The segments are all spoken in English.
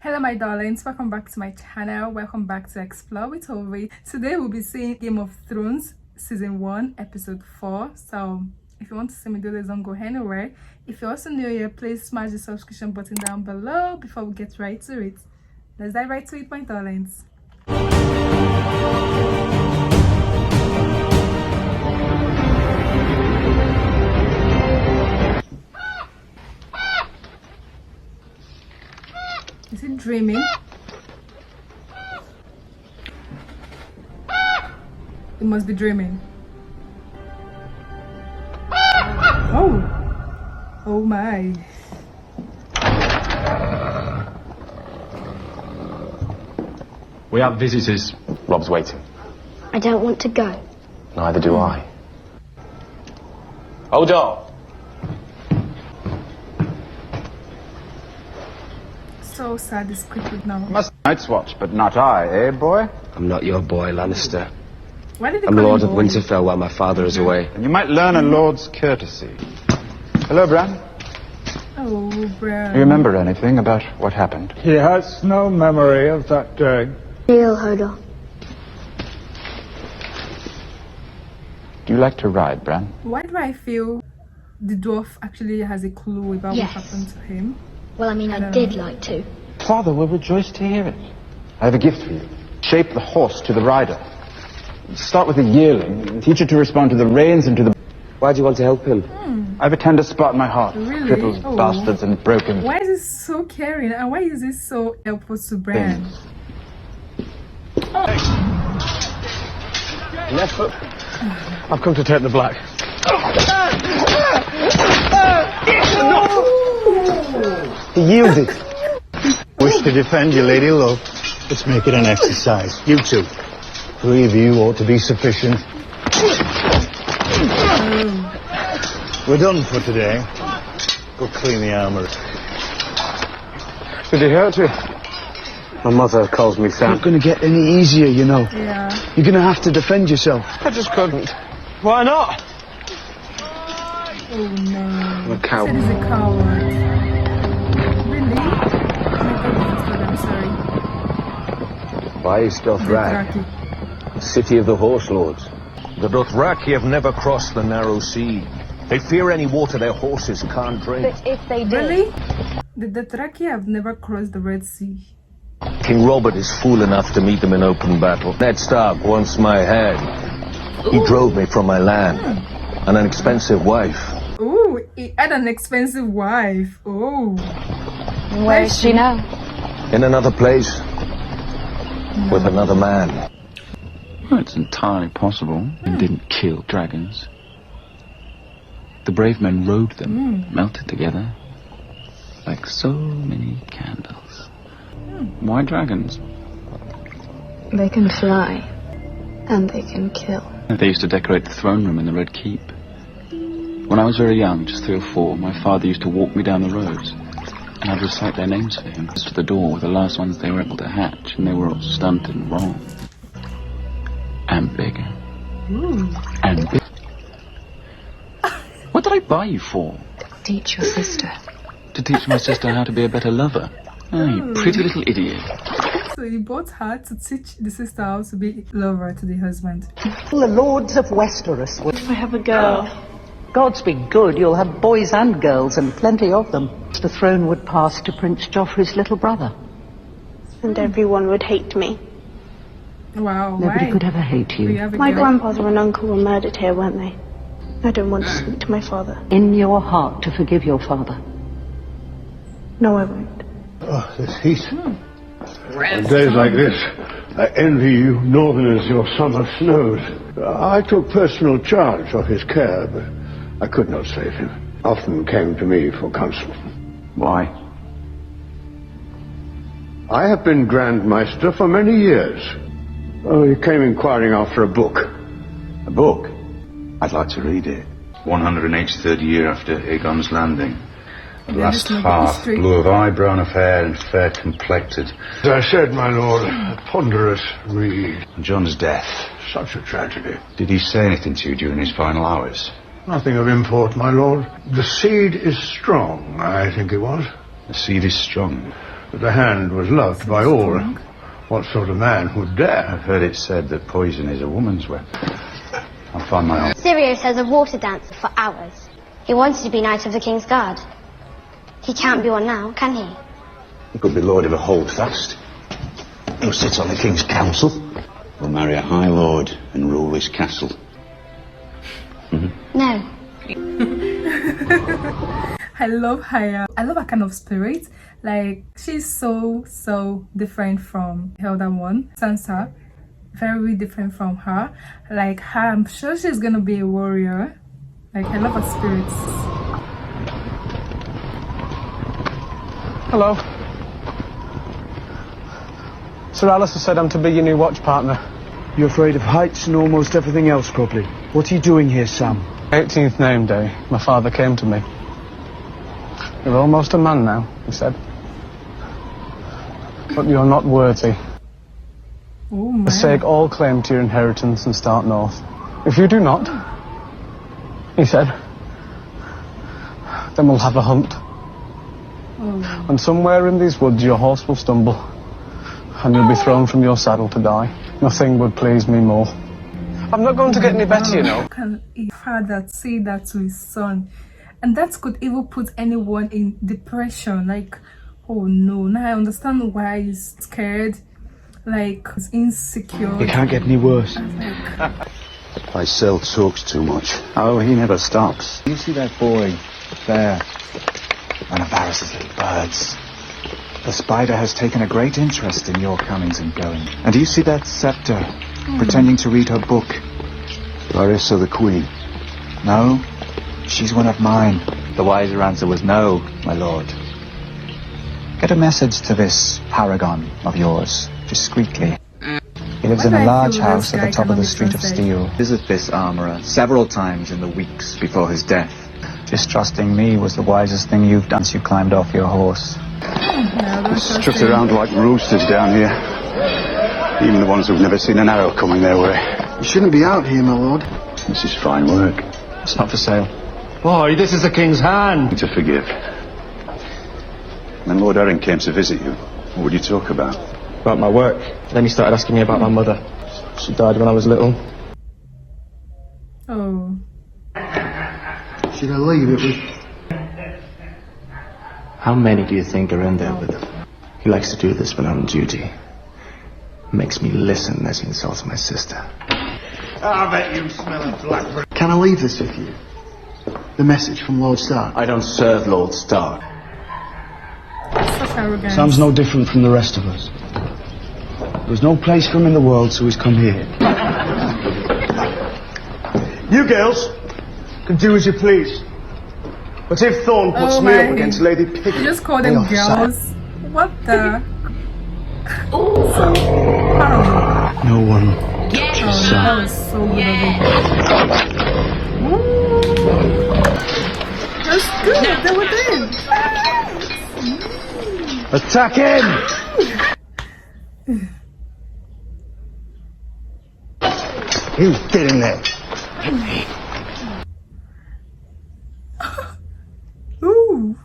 Hello my darlings, welcome back to my channel. Welcome back to Explore with Ove. Today we'll be seeing Game of Thrones season 1 episode 4. So if you want to see me do this, don't go anywhere. If you're also new here, please smash the subscription button down below before we get right to it. Let's dive right to it, my darlings. Is he dreaming? He must be dreaming. Oh! Oh my. We have visitors. Rob's waiting. I don't want to go. Neither do I. Hold on. So sad this Cripples now. Must Night's Watch, but not I, eh, boy? I'm not your boy, Lannister. Why did they I'm call Lord him of boy? Winterfell while my father is away. And you might learn a lord's courtesy. Hello, Bran. Oh, Bran. Do you remember anything about what happened? He has no memory of that day. Neil Hodor. Do you like to ride, Bran? Why do I feel the dwarf actually has a clue about Yes. what happened to him? Well, I mean, I did like to. Father will rejoice to hear it. I have a gift for you. Shape the horse to the rider. Start with a yearling and teach it to respond to the reins and to the... Why do you want to help him? I have a tender spot in my heart. Really? Cripples, Oh. bastards, and broken... Why is this so caring and why is this so helpful to Bran? Left foot. I've come to take the black. He yielded. Wish to defend your lady love. Let's make it an exercise. You two. 3 of you ought to be sufficient. We're done for today. Go clean the armor. Did he hurt you? My mother calls me Sam. Not going to get any easier, you know. Yeah. You're going to have to defend yourself. I just couldn't. Why not? Oh no. I'm a He coward. said he's a coward. Really? Oh my God, I'm sorry. Why is Dothraki? Dothraki. City of the Horse Lords. The Dothraki have never crossed the narrow sea. They fear any water their horses can't drink. But if they did... Really? The Dothraki have never crossed the Red Sea. King Robert is fool enough to meet them in open battle. Ned Stark wants my head. He drove me from my land. And an expensive wife. Oh, he had an expensive wife. Oh. Where is she now? In another place. With another man. Well, it's entirely possible. They didn't kill dragons. The brave men rode them, melted together, like so many candles. Why dragons? They can fly. And they can kill. They used to decorate the throne room in the Red Keep. When I was very young, just 3 or 4, my father used to walk me down the roads, and I'd recite their names for him. To the door were the last ones they were able to hatch, and they were all stunted and wrong. And bigger. And bigger. What did I buy you for? Teach your sister. To teach my sister how to be a better lover. Oh, you pretty little idiot. So he bought her to teach the sister how to be lover to the husband. The lords of Westeros. I have a girl. Gods be good, you'll have boys and girls, and plenty of them. The throne would pass to Prince Joffrey's little brother. And everyone would hate me. Wow, Nobody why? could ever hate We you. have a My girl. grandfather and uncle were murdered here, weren't they? I don't want to speak to my father. In your heart to forgive your father. No, I won't. Oh, this heat. On days like this, I envy you northerners your summer snows. I took personal charge of his care, but I could not save him. Often came to me for counsel. Why? I have been Grand Maester for many years. Oh, he came inquiring after a book. A book? I'd like to read it. 183rd year after Aegon's landing. The Then last it's not half, history. blue of eye, brown of hair, and fair complected. As I said, my lord, a ponderous read. And John's death. Such a tragedy. Did he say anything to you during his final hours? Nothing of import, my lord. The seed is strong, I think it was. The seed is strong. that the hand was loved by all. What sort of man would dare? I've heard it said that poison is a woman's weapon. I'll find my own. Sirius has a water dancer for hours. He wanted to be Knight of the King's Guard. He can't be one now, can he? He could be Lord of a holdfast. Who sits on the King's Council. Will marry a High Lord and rule this castle. No. I love her. I love her kind of spirit. Like, she's so different from the other one, Sansa. Very different from her. Like, her, I'm sure she's gonna be a warrior. Like, I love her spirits. Hello. Sir Alistair said I'm to be your new watch partner. You're afraid of heights and almost everything else, Copley. What are you doing here, Sam? 18th name day, my father came to me. You're almost a man now, he said. But you're not worthy. Oh, man. Forsake all claim to your inheritance and start north. If you do not, he said, then we'll have a hunt. Oh. And somewhere in these woods your horse will stumble, and you'll be thrown from your saddle to die. Nothing would please me more. I'm not going to get any better, you know. How can a father say that to his son? And that could even put anyone in depression. Like, oh no, now I understand why he's scared. Like, he's insecure. It can't get any worse. Pycelle talks too much. Oh, he never stops. You see that boy there? One of Varys' little birds. The spider has taken a great interest in your comings and goings. And do you see that scepter, pretending to read her book? Larissa the Queen. No, she's one of mine. The wiser answer was no, my lord. Get a message to this paragon of yours, discreetly. He lives in a large house at the top of the Street of Steel. Visit this armorer several times in the weeks before his death. Distrusting me was the wisest thing you've done since you climbed off your horse. Strut around like roosters down here. Even the ones who've never seen an arrow coming their way. You shouldn't be out here, my lord. This is fine work. It's not for sale. Boy, this is the king's hand. To forgive. When Lord Arryn came to visit you, what would you talk about? About my work. Then he started asking me about my mother. She died when I was little. Oh. Should I leave it with... How many do you think are in there with him? He likes to do this when I'm on duty. Makes me listen as he insults my sister. I bet you smell of blackberry. Can I leave this with you? The message from Lord Stark. I don't serve Lord Stark. Such arrogance. Sam's no different from the rest of us. There's no place for him in the world, so he's come here. You girls can do as you please. But if Thorne puts me up against Lady Piggy... You just call them girls? What the... So, no one... that was so good of it. That's good, they were there. Attack him! You get in there. Ooh.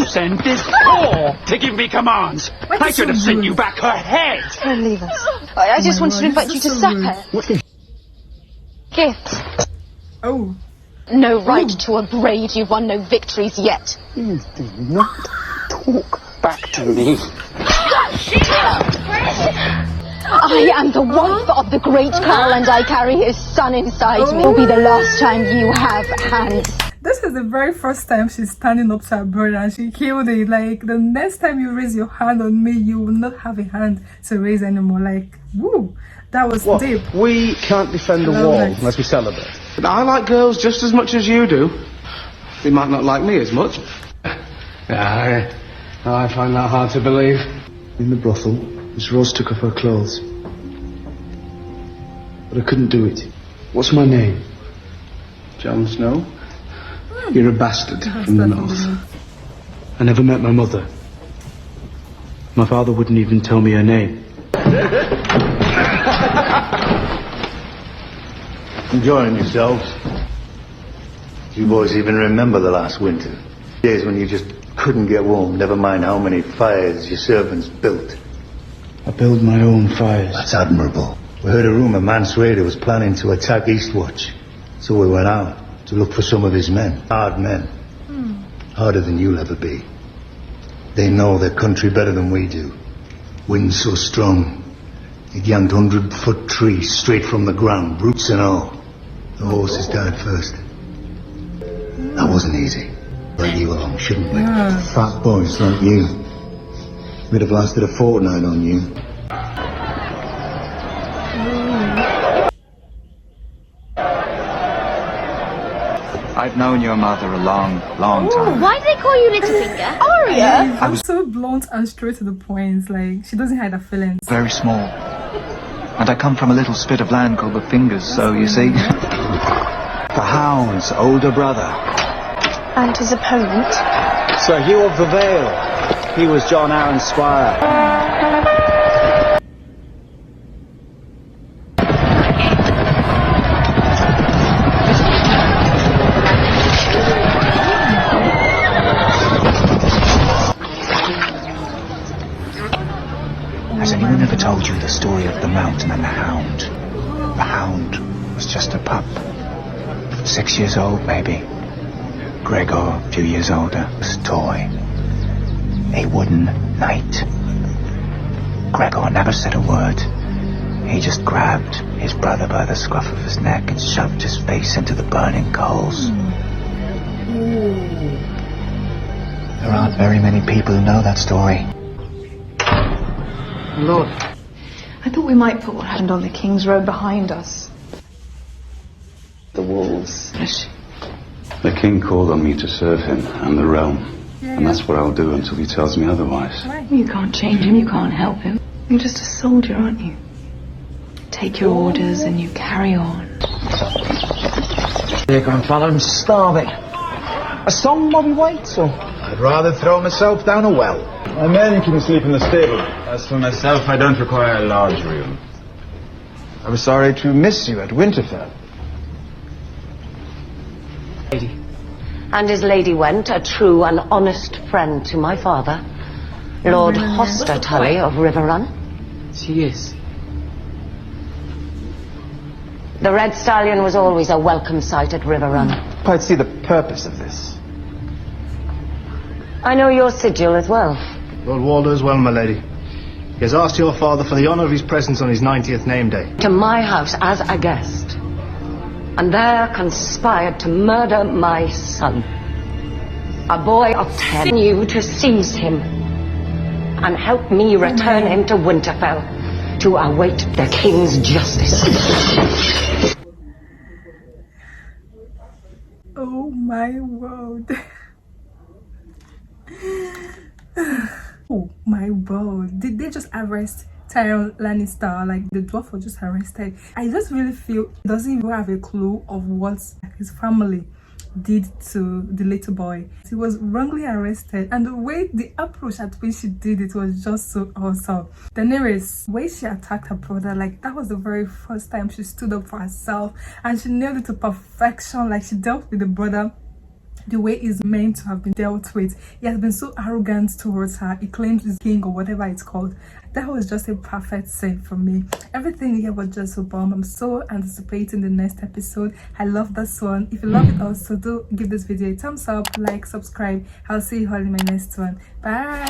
Send this whore to give me commands. I should have sent you back her head. Don't leave us. I just wanted to invite you to supper. Gift. Oh. No right to a braid. You've won no victories yet. You do not talk back to me. I am the wife of the great Carl, and I carry his son inside me. It will be the last time you have hands. This is the very first time she's standing up to her brother and she killed it. Like, the next time you raise your hand on me, you will not have a hand to raise anymore. Like, woo, that was deep. We can't defend the wall unless we celebrate. But I like girls just as much as you do. They might not like me as much. I find that hard to believe. In the brothel, Miss Rose took off her clothes. But I couldn't do it. What's my name? Jon Snow? You're a bastard from the north. I never met my mother. My father wouldn't even tell me her name. Enjoying yourselves? You boys even remember the last winter? Days when you just couldn't get warm, never mind how many fires your servants built. I build my own fires. That's admirable. We heard a rumour Mance Rayder was planning to attack Eastwatch. So we went out to look for some of his men. Hard men. Harder than you'll ever be. They know their country better than we do. Wind so strong, it yanked 100-foot trees straight from the ground, roots and all. The horses died first. That wasn't easy. Like you along, shouldn't we? Fat boys like you. We'd have lasted a fortnight on you. I've known your mother a long time. Why do they call you Littlefinger? Aria! I'm so blunt and straight to the point. Like, she doesn't hide her feelings. Very small. And I come from a little spit of land called the Fingers, so you see. The Hound's older brother. And his opponent? Sir Hugh of the Vale. He was John Arryn's squire. Has anyone ever told you the story of the mountain and the hound? The hound was just a pup. 6 years old, maybe. Gregor, a few years older, was a toy. A wooden knight. Gregor never said a word. He just grabbed his brother by the scruff of his neck and shoved his face into the burning coals. There aren't very many people who know that story. Lord, I thought we might put what happened on the King's Road behind us. The wolves. The king called on me to serve him and the realm. And that's what I'll do until he tells me otherwise. You can't change him, you can't help him. You're just a soldier, aren't you? Take your orders and you carry on. Dear grandfather, I'm starving. A song while we wait, or? I'd rather throw myself down a well. My men can sleep in the stable. As for myself, I don't require a large room. I was sorry to miss you at Winterfell. And his lady went, a true and honest friend to my father, Lord Hoster Tully of Riverrun. She is. The Red Stallion was always a welcome sight at Riverrun. Quite see the purpose of this. I know your sigil as well. Lord Waldo as well, my lady. He has asked your father for the honour of his presence on his 90th name day. To my house as a guest. And there conspired to murder my son. A boy of 10. You to seize him. And help me return him to Winterfell. To await the king's justice. Oh my word. Oh my word. Did they just arrest Tyrion Lannister? Like, the dwarf was just arrested. I just really feel he doesn't even have a clue of what his family did to the little boy. He was wrongly arrested, and the approach at which she did it was just so awesome. Daenerys, the way she attacked her brother, like, that was the very first time she stood up for herself, and she nailed it to perfection. Like, she dealt with the brother the way he's meant to have been dealt with. He has been so arrogant towards her. He claims he's king or whatever it's called. That was just a perfect scene for me. Everything here was just so bomb. I'm so anticipating the next episode. I love this one. If you love it also, do give this video a thumbs up, like, subscribe. I'll see you all in my next one. Bye.